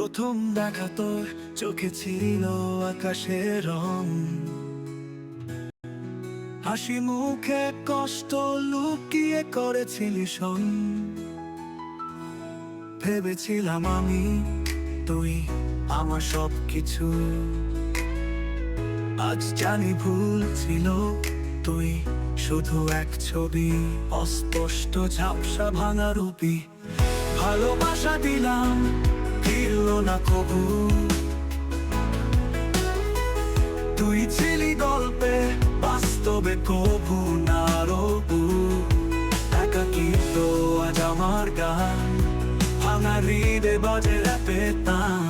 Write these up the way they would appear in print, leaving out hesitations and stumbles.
প্রথম দেখা তোর চোখে ছিল আকাশের রং, হাসি মুখে কষ্ট লুকিয়ে করেছিলি সং। ভেবেছিলাম আমি তুই আমার সব কিছু, আজ জানি ভুল ছিল। তুই শুধু এক ছবি, অস্পষ্ট ঝাপসা ভাঙা রূপী। ভালোবাসা দিলাম, ফিরল না কবু। তুই ছিলি গল্পে, বাস্তবে কবু না রবু। একাকিত্ব আজ আমার গান, ভাঙা হৃদে বাজে র্যাপে তান।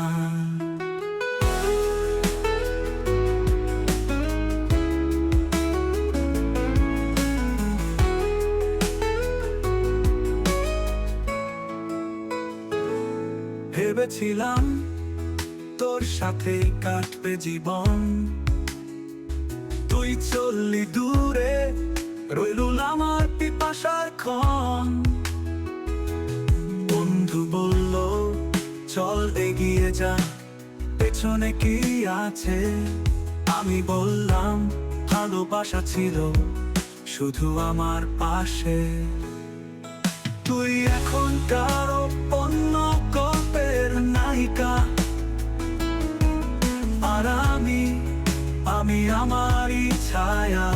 ভেবেছিলাম তোর সাথে কাটবে জীবন, তুই চললি দূরে, রইলুম আমার পিপাসার ক্ষণ। বন্ধু বলল চল এগিয়ে যা, পেছনে কি আছে? আমি বললাম ভালোবাসা ছিল শুধু আমার পাশে। তুই এখন কারো অন্য গল্পের নায়িকা, আর আমি আমারই ছায়া।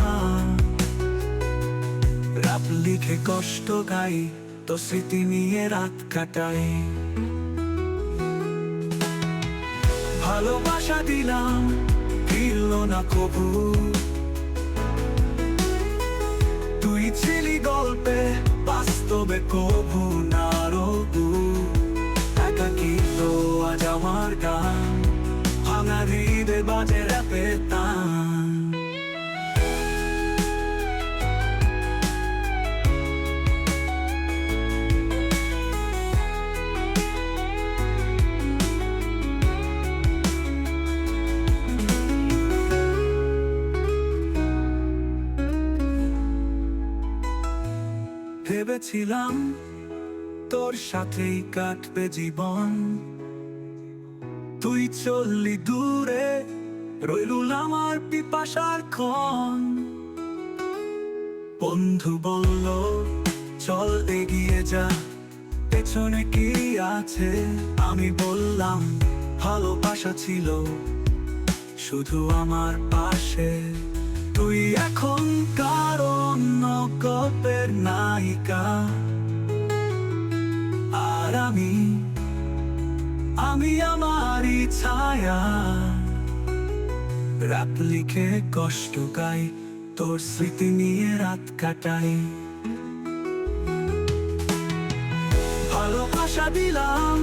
রাত লিখে কষ্ট গাই, তো স্মৃতি নিয়ে রাত কাটাই। ভালোবাসা দিলাম, ফিরল না কবু। তুই ছিলি গল্পে, বাস্তবে কবু না রবু। একাকিত্ব আজ আমার গান, ভাঙা হৃদে বাজে র্যাপে তান। ভেবেছিলাম তোর সাথেই কাটবে জীবন, তুই চললি দূরে, রইলুম আমার পিপাসার ক্ষণ। বন্ধু বলল চল এগিয়ে যা, পেছনে কি আছে? আমি বললাম ভালোবাসা ছিল শুধু আমার পাশে। তুই এখন কারো অন্য গল্পের নায়িকা, আর আমি আমারই ছায়া। রাত লিখে কষ্ট গাই, তোর স্মৃতি নিয়ে রাত কাটাই। ভালোবাসা দিলাম,